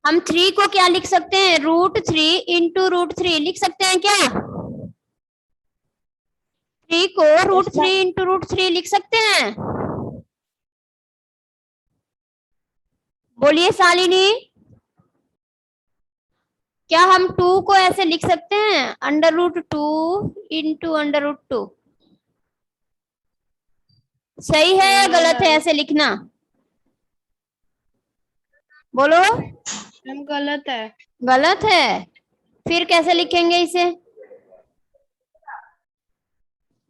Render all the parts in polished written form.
हम 3 को क्या लिख सकते हैं, √3 इंटू √3 लिख सकते हैं क्या? 3 को √3 इंटू √3 लिख सकते हैं? बोलिए शालिनी, क्या हम 2 को ऐसे लिख सकते हैं, √2 इंटू √2? सही है या गलत है ऐसे लिखना? बोलो। हम गलत है। गलत है, फिर कैसे लिखेंगे इसे?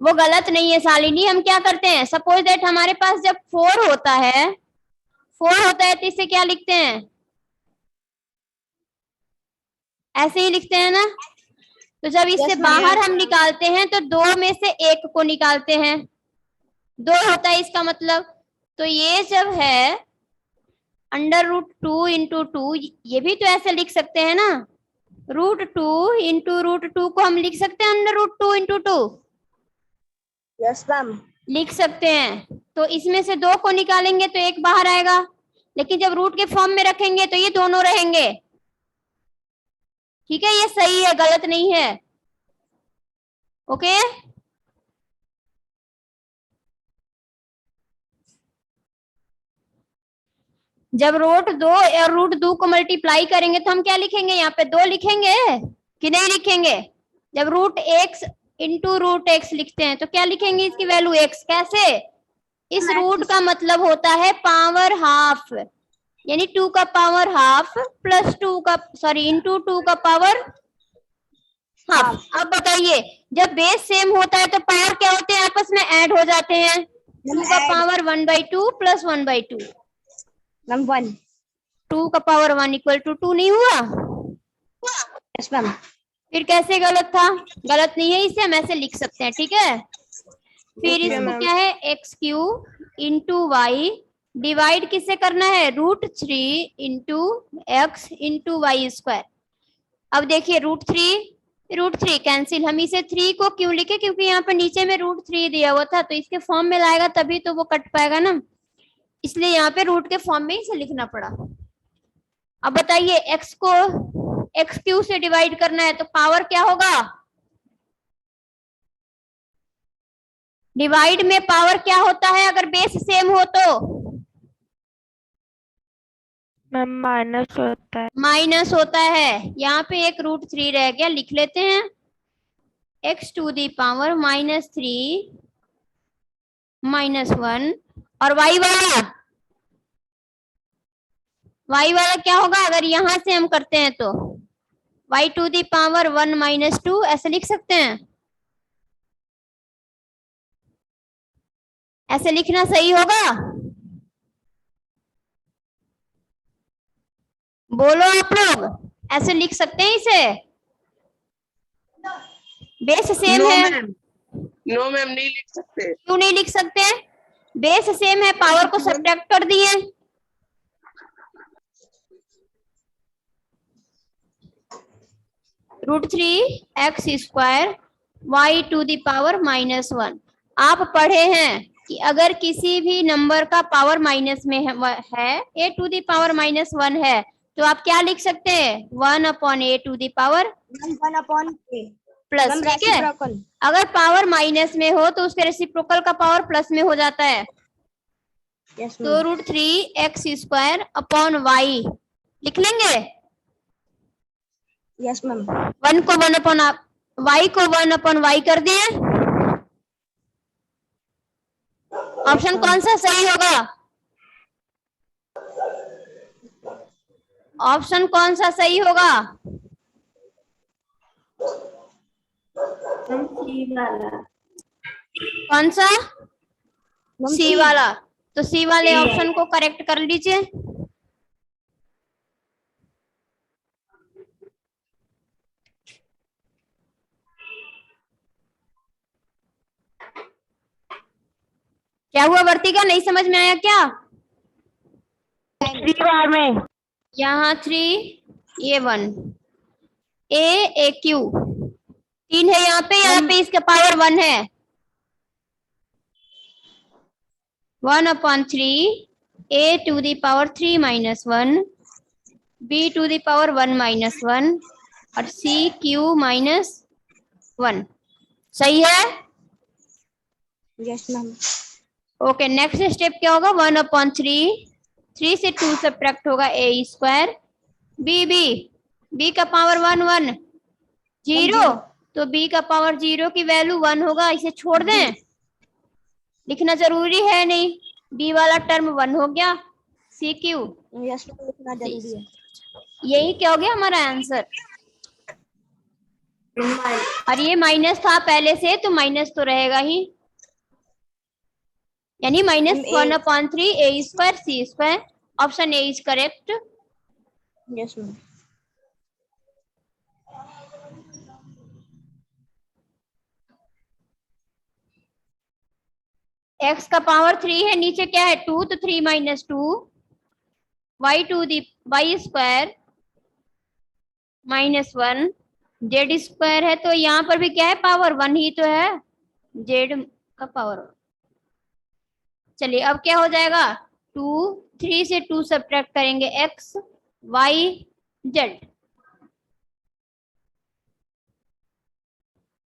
वो गलत नहीं है शालिनी, हम क्या करते हैं, सपोज दैट हमारे पास जब 4 होता है, 4 होता है तो इसे क्या लिखते हैं, ऐसे ही लिखते हैं ना। तो जब इससे बाहर हम निकालते हैं तो 2 में से 1 को निकालते हैं, 2 होता है इसका मतलब। तो ये जब है √2 इंटू 2, ये भी तो ऐसे लिख सकते हैं ना, √2 इंटू √2 को हम लिख सकते हैं √2 इंटू 2। Yes ma'am. लिख सकते हैं। तो इसमें से 2 को निकालेंगे तो 1 बाहर आएगा, लेकिन जब रूट के फॉर्म में रखेंगे तो ये दोनों रहेंगे। ठीक है, ये सही है, गलत नहीं है। ओके, जब √2 और √2 को मल्टीप्लाई करेंगे तो हम क्या लिखेंगे, यहाँ पे 2 लिखेंगे कि नहीं लिखेंगे? जब √x इंटू √x लिखते हैं तो क्या लिखेंगे, इसकी वैल्यू x। कैसे? इस रूट का मतलब होता है पावर हाफ, यानी 2 का पावर हाफ प्लस 2 का सॉरी इंटू 2 का पावर हाफ। अब बताइए, जब बेस सेम होता है तो पावर क्या होते हैं, आपस में ऐड हो जाते हैं। 2 का पावर 1/2 प्लस 1/2, 1 2 का पावर 1 इक्वल टू 2 नहीं हुआ? Yes ma'am. फिर कैसे गलत था? गलत नहीं है, इसे हम ऐसे लिख सकते हैं। ठीक है, फिर इसको क्या है, x³ इंटू वाई डिवाइड किससे करना है, √3 इंटू एक्स इंटू y²। अब देखिए √3 कैंसिल, हम इसे 3 को क्यों लिखे, क्योंकि यहाँ पर नीचे में √3 दिया हुआ था, तो इसके फॉर्म में लाएगा तभी तो वो कट पाएगा ना, इसलिए यहाँ पे रूट के फॉर्म में इसे लिखना पड़ा। अब बताइए, x को x³ से डिवाइड करना है तो पावर क्या होगा, डिवाइड में पावर क्या होता है अगर बेस सेम हो तो? मैम माइनस होता है। माइनस होता है। यहाँ पे एक √3 रह गया, लिख लेते हैं, x⁻³ -3 -1। और y वाला क्या होगा, अगर यहां से हम करते हैं तो y⁻1 -2 ऐसे लिख सकते हैं। ऐसे लिखना सही होगा? बोलो आप लोग, ऐसे लिख सकते हैं इसे? बेस सेम है। नो मैम नहीं लिख सकते। क्यों नहीं लिख सकते? बेस सेम है, पावर को सब्ट्रैक्ट कर दिए। √3x² y⁻1। आप पढ़े हैं कि अगर किसी भी नंबर का पावर माइनस में है, a⁻1 है, तो आप क्या लिख सकते हैं, 1/a⁻1 प्लस। ठीक है, अगर पावर माइनस में हो तो उसके रेसिप्रोकल का पावर प्लस में हो जाता है। तो √3x² y लिख लेंगे। Yes ma'am. 1 को 1/y को 1/y कर दिए। ऑप्शन कौन सा सही होगा, ऑप्शन कौन सा सही होगा? कौन सा? सी वाला। तो सी वाले ऑप्शन को करेक्ट कर लीजिए। क्या हुआ वर्तिका, नहीं समझ में आया क्या? 3 बार में यहाँ 3, ये 1, a q 3 है यहाँ पे इसका पावर 1 है। 1/3 a⁻3 -1 b to the power 1 minus 1 और c क्यू माइनस 1। सही है? Yes ma'am. Okay, next step क्या होगा? 1/3, 3 से 2 सब्ट्रैक्ट होगा a स्क्वायर, b का पावर 1 1 0, तो b का पावर 0 की वैल्यू 1 होगा। इसे छोड़ दें, लिखना जरूरी है नहीं, b वाला टर्म 1 हो गया, सी क्यू। यस मैम, लिखना जरूरी है। यही क्या हो गया हमारा आंसर। और ये माइनस था पहले से, तो माइनस तो रहेगा ही, यानी -1/3 a square c square. Option A is correct. Yes ma'am. x का पावर 3 है, नीचे क्या है 2, तो 3 - 2 y to the y square -1 z square है, तो यहाँ पर भी क्या है, पावर 1 ही तो है, z का पावर। चलिए अब क्या हो जाएगा, 2, 3 से 2 सब्ट्रैक्ट करेंगे, x y z।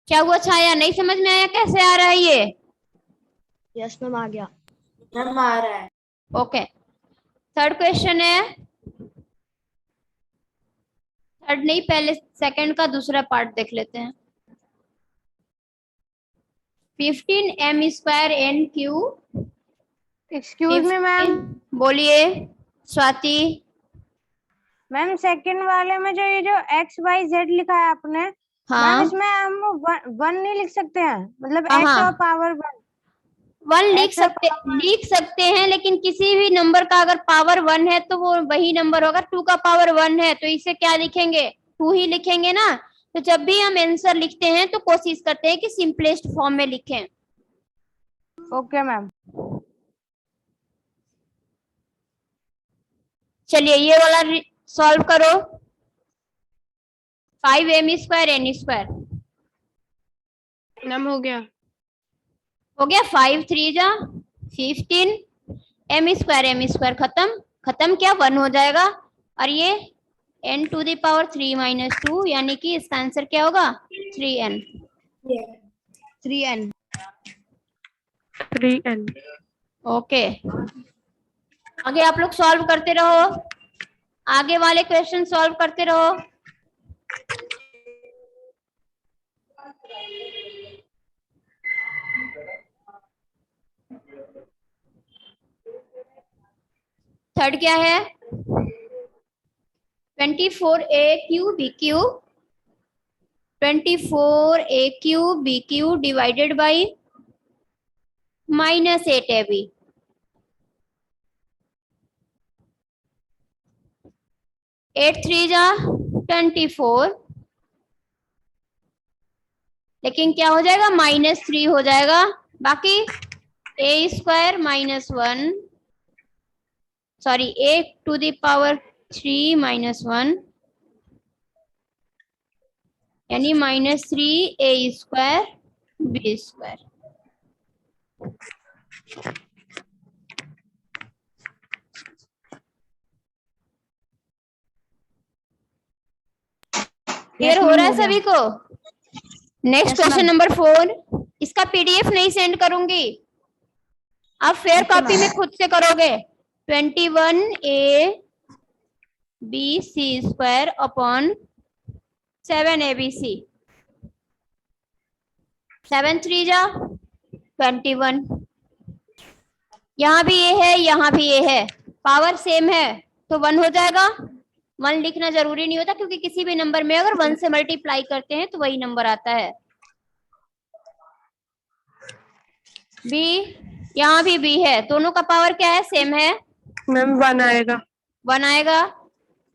क्या हुआ छाया, नहीं समझ में आया कैसे आ रहा है ये? यस मैम, आ गया। मैम आ रहा है। ओके, थर्ड क्वेश्चन है, थर्ड नहीं, पहले सेकंड का दूसरा पार्ट देख लेते हैं। 15m स्क्वायर एन क्यू। Excuse me ma'am. बोलिए स्वाति। मैम सेकंड वाले में जो ये जो x y z लिखा है आपने, मैम हाँ इसमें हम वन नहीं लिख सकते हैं, मतलब हाँ, x हाँ। और पावर 1। 1 X और लिख सकते हैं, लेकिन किसी भी नंबर का अगर पावर 1 है तो वो वही नंबर होगा। 2 का पावर 1 है तो इसे क्या लिखेंगे, 2 ही लिखेंगे ना। तो जब भी हम आंसर लिखते हैं तो कोशिश करते हैं कि सिंपलेस्ट फॉर्म में लिखें। Okay ma'am. चलिए ये वाला सॉल्व करो। 5m square N square ma'am हो गया। हो गया, 5 3 जा 15, m स्क्वायर खत्म क्या 1 हो जाएगा, और ये n टू द पावर 3 - 2, यानी कि इसका आंसर क्या होगा 3n। 3n। ओके, आगे आप लोग सॉल्व करते रहो, आगे वाले क्वेश्चन सॉल्व करते रहो। थर्ड क्या है, 24a³ bq, 24a³ bq divided by -8ab। 8 3 जा 24, लेकिन क्या हो जाएगा -3 हो जाएगा, बाकी a square -1, sorry a to the power 3 - 1, यानी -3a square b square. Clear हो रहा है सभी को? नेक्स्ट क्वेश्चन नंबर 4, इसका पीडीएफ नहीं सेंड करूंगी, आप फेयर कॉपी में खुद से करोगे। 21a bc square upon 7abc, 7 3 जा 21, यहाँ भी ये है, यहाँ भी ये है, पावर सेम है तो 1 हो जाएगा। 1 लिखना जरूरी नहीं होता, क्योंकि किसी भी नंबर में अगर 1 से मल्टीप्लाई करते हैं तो वही नंबर आता है। b, यहाँ भी b है, दोनों का पावर क्या है, सेम है, मैम 1 आएगा। 1 आएगा।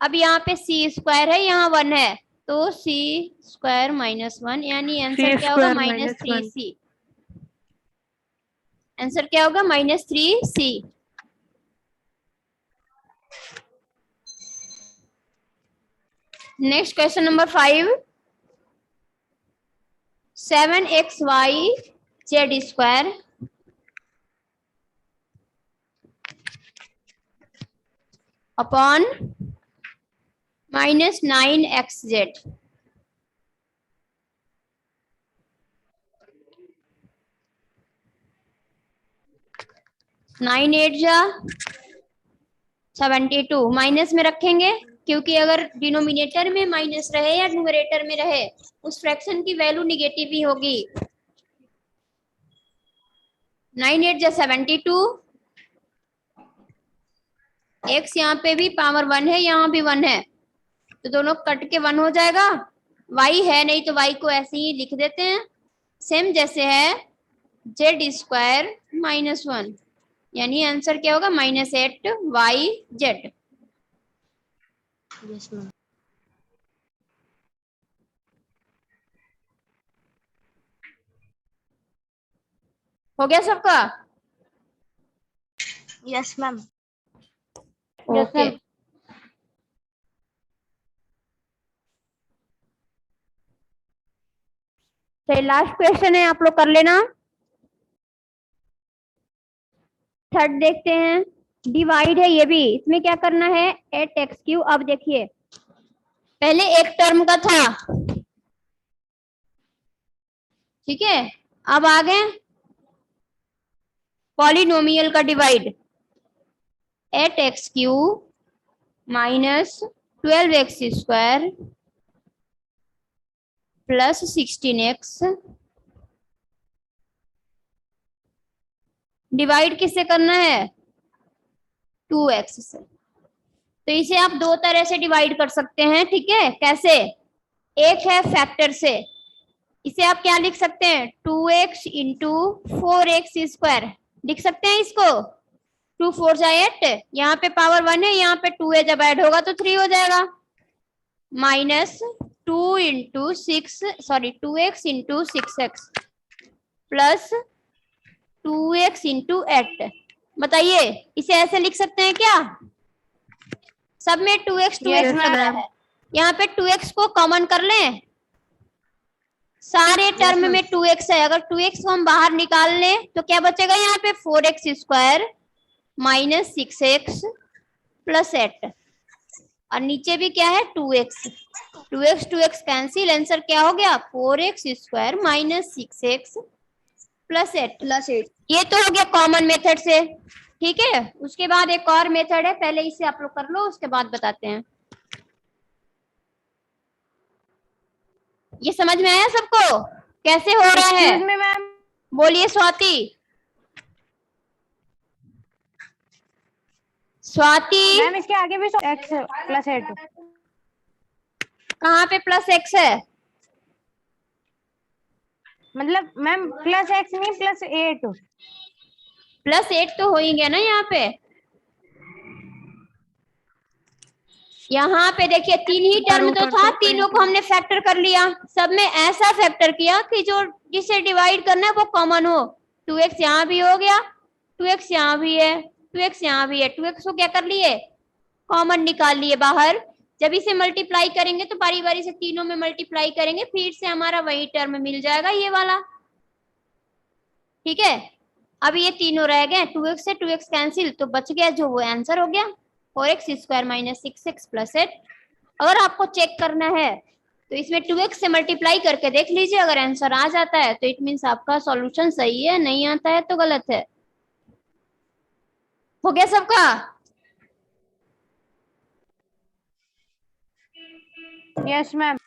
अब यहाँ पे c स्क्वायर है, यहाँ 1 है, तो c स्क्वायर -1, यानी आंसर क्या होगा -3c। आंसर क्या होगा -3c। Next question number 5, 7xy z square upon minus 9xz। 9 8 जा 72 माइनस में रखेंगे, क्योंकि अगर डिनोमिनेटर में माइनस रहे या न्यूमरेटर में रहे उस फ्रैक्शन की वैल्यू निगेटिव ही होगी। 9 8 जा 72, x यहाँ पे भी पावर 1 है, यहाँ भी 1 है, तो दोनों कट के 1 हो जाएगा। y है नहीं तो y को ऐसे ही लिख देते हैं, सेम जैसे है z स्क्वायर माइनस 1, यानी आंसर क्या होगा -8yz। Yes ma'am. हो गया सबका? Yes ma'am. ओके तो लास्ट क्वेश्चन है, आप लोग कर लेना। थर्ड देखते हैं, डिवाइड है ये भी, इसमें क्या करना है 8x3। अब देखिए पहले एक टर्म का था, ठीक है, अब आ गए पॉलिनोमियल का divide. 8x3 minus 12x² plus 16x divide किससे करना है 2x से। तो इसे आप दो तरह से डिवाइड कर सकते हैं, ठीक है, कैसे? एक है फैक्टर से, इसे आप क्या लिख सकते हैं 2x इंटू 4x², लिख सकते हैं इसको। 2 4 जा 8, यहाँ पे पावर 1 है, यहाँ पे 2 है, जब ऐड होगा तो 3 हो जाएगा। Minus 2x into 6x plus 2x into 8। बताइए इसे ऐसे लिख सकते हैं क्या? सब में 2x लग रहा है, यहाँ पे 2x को कॉमन कर लें, सारे टर्म में 2x है, अगर 2x को हम बाहर निकाल लें तो क्या बचेगा यहाँ पे 4x² माइनस 6x प्लस 8, और नीचे भी क्या है 2x 2x कैंसिल, आंसर क्या हो गया 4x² माइनस 6x प्लस 8। ये तो हो गया कॉमन मेथड से, ठीक है। उसके बाद एक और मेथड है, पहले इसे आप लोग कर लो, उसके बाद बताते हैं। ये समझ में आया सबको कैसे हो रहा है? मैम बोलिए स्वाति। स्वाति मैम इसके आगे भी x प्लस 8। कहाँ पे प्लस x है? मतलब मैम प्लस x नहीं प्लस 8। प्लस 8 तो हो ही गया ना यहाँ पे। यहाँ पे देखिए तीन ही टर्म तो था, तीनों को हमने फैक्टर कर लिया, सब में ऐसा फैक्टर किया कि जो जिसे डिवाइड करना है वो कॉमन हो। 2x यहाँ भी हो गया, 2x यहाँ भी है, 2x यहाँ भी है, 2x को क्या कर लिए कॉमन निकाल लिए बाहर। जब इसे मल्टीप्लाई करेंगे तो बारी बारी से तीनों में मल्टीप्लाई करेंगे, फिर से हमारा वही टर्म मिल जाएगा ये वाला, ठीक है। अब ये तीनों रह गए, 2x से 2x कैंसिल, तो बच गया जो वो आंसर हो गया 4x² माइनस 6x प्लस 8। अगर आपको चेक करना है तो इसमें 2x से मल्टीप्लाई करके देख लीजिए, अगर आंसर आ जाता है तो इट मीन्स आपका सॉल्यूशन सही है, नहीं आता है तो गलत है। हो गया सबका? Yes ma'am.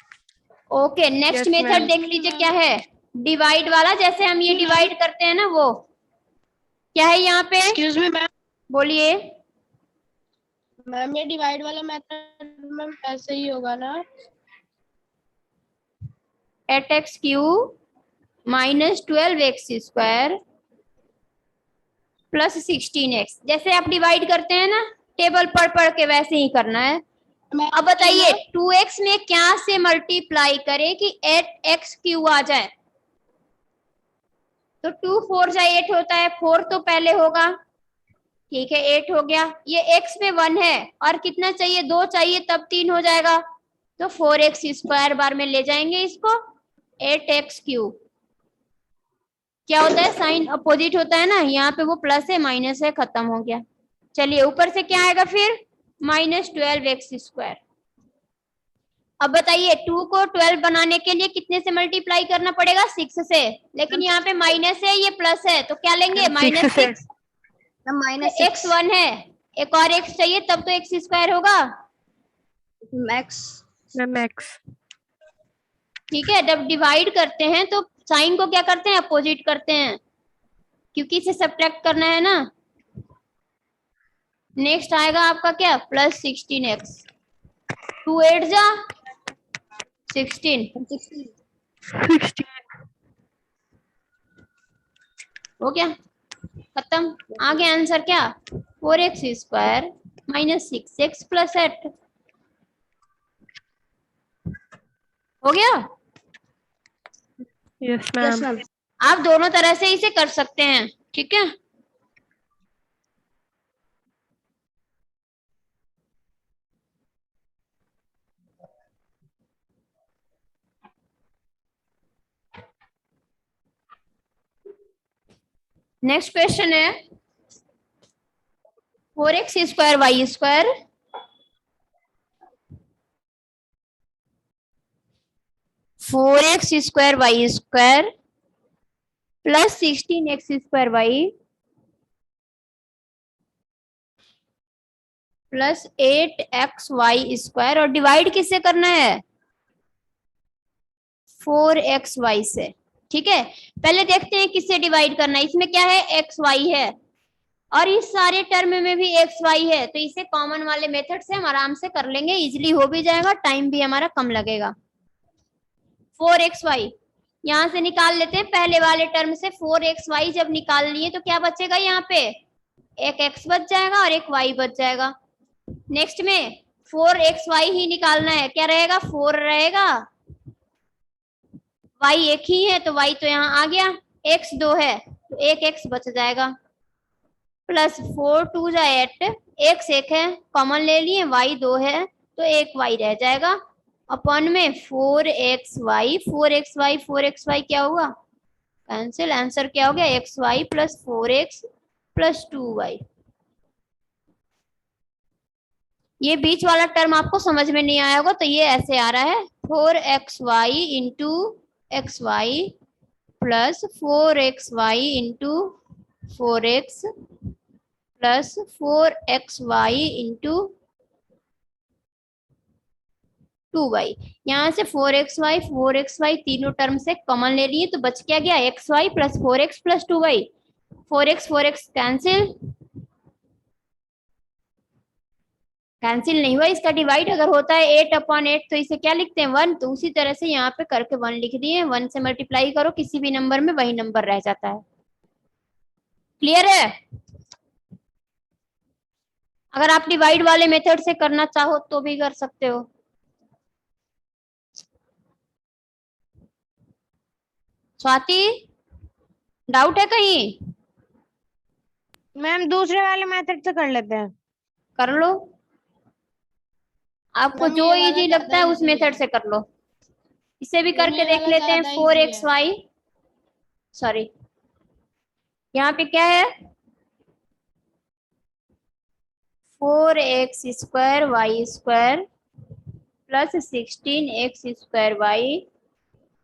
Okay next method देख लीजिए क्या है, डिवाइड वाला। जैसे हम ये डिवाइड करते हैं ना, वो क्या है यहाँ पे, एक्सक्यूज मी मैम। बोलिए। मैम ये डिवाइड वाला मेथड मैम ऐसे ही होगा ना? 8x³ minus 12x² plus 16x। जैसे आप डिवाइड करते हैं ना टेबल पढ़ पढ़ के, वैसे ही करना है। अब बताइए 2x में क्या से मल्टीप्लाई करें कि 8x³ आ जाए? तो 2 4 जा 8 होता है, 4 तो पहले होगा, ठीक है 8 हो गया। ये x में 1 है और कितना चाहिए 2 चाहिए, तब 3 हो जाएगा, तो 4x² बार में ले जाएंगे इसको। 8x³ क्या होता है, साइन अपोजिट होता है ना, यहाँ पे वो प्लस है माइनस है, खत्म हो गया। चलिए ऊपर से क्या आएगा फिर -12x²। अब बताइए 2 को 12 बनाने के लिए कितने से मल्टीप्लाई करना पड़ेगा? 6 से। लेकिन यहाँ पे माइनस है, ये प्लस है, तो क्या लेंगे? -6। एक्स 1 है, एक और एक्स चाहिए तब तो एक्स स्क्वायर होगा। मैक्स। ठीक है, जब डिवाइड करते हैं तो साइन को क्या करते हैं? अपोजिट करते हैं, क्योंकि इसे सब्ट्रैक्ट करना है ना। नेक्स्ट आएगा आपका क्या? +16x। 2 8 जा 16 हो गया, खत्म। आगे आंसर क्या? 4x स्क्वायर -6x + 8 हो गया। Yes ma'am. आप दोनों तरह से इसे कर सकते हैं, ठीक है। नेक्स्ट क्वेश्चन है 4x square y square plus 16x square y plus 8xy square, और डिवाइड किससे करना है? 4xy से। ठीक है, पहले देखते हैं किससे डिवाइड करना है। इसमें क्या है? xy है, और इस सारे टर्म में भी xy है, तो इसे कॉमन वाले मेथड से हम आराम से कर लेंगे, इजीली हो भी जाएगा, टाइम भी हमारा कम लगेगा। 4xy यहां से निकाल लेते हैं, पहले वाले टर्म से 4xy जब निकाल लिए तो क्या बचेगा? यहाँ पे एक x बच जाएगा और एक y बच जाएगा। नेक्स्ट में 4xy ही निकालना है, क्या रहेगा? 4 रहेगा, y एक ही है तो y तो यहाँ आ गया, x 2 है तो एक x बच जाएगा, प्लस 4 2 जा 8, x एक है कॉमन ले लिए, y 2 है तो एक y रह जाएगा, अपन में 4xy क्या हुआ? कैंसिल। आंसर क्या हो गया? xy + 4x + 2y। ये बीच वाला टर्म आपको समझ में नहीं आया होगा, तो ये ऐसे आ रहा है 4xy × xy + 4xy × 4x + 4xy × 2y। यहाँ से 4xy तीनों टर्म से कॉमन ले लिए तो बच क्या गया? xy + 4x + 2y। 4x cancel नहीं हुआ, इसका डिवाइड अगर होता है 8/8 तो इसे क्या लिखते हैं? 1। तो उसी तरह से यहाँ पे करके 1 लिख दिए, 1 से मल्टीप्लाई करो किसी भी नंबर में, वही नंबर रह जाता है। क्लियर है? अगर आप डिवाइड वाले मेथड से करना चाहो तो भी कर सकते हो। स्वाति, डाउट है कहीं? मैम दूसरे वाले मेथड से कर लेते हैं। कर लो, आपको मैम जो ये वाला इजी लगता है ज्यादा उस easy मेथड है। से कर लो। इसे भी मैम करके ये देख वाला लेते हैं। ज्यादा easy है। 4xy, सॉरी यहाँ पे क्या है? 4x square y square plus 16x square y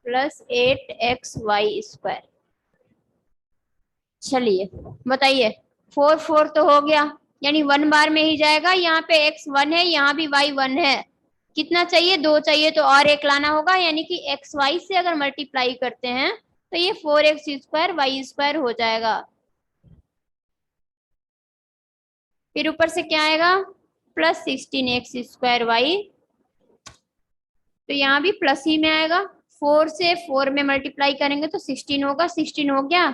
plus 8xy square. चलिए बताइए, 4 4 तो हो गया, यानी 1 बार में ही जाएगा। यहाँ पे x 1 है, यहाँ भी y 1 है, कितना चाहिए? 2 चाहिए, तो और एक लाना होगा, यानी कि xy से अगर मल्टीप्लाई करते हैं तो ये 4x स्क्वायर y स्क्वायर हो जाएगा। फिर ऊपर से क्या आएगा? प्लस 16x स्क्वायर y, तो यहाँ भी प्लस ही में आएगा, 4 से 4 में मल्टीप्लाई करेंगे तो 16 होगा, 16 हो गया।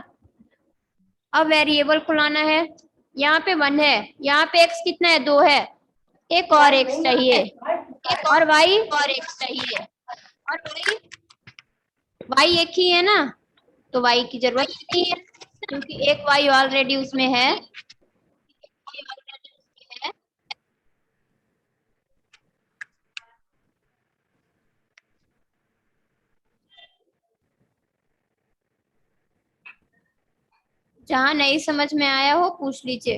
अब वेरिएबल को लाना है, यहाँ पे 1 है, यहाँ पे x कितना है? 2 है, एक और x चाहिए, और y और x चाहिए, और y एक ही है ना, तो y की जरूरत नहीं है क्योंकि एक y ऑलरेडी उसमें है। जहाँ नहीं समझ में आया हो पूछ लीजिए।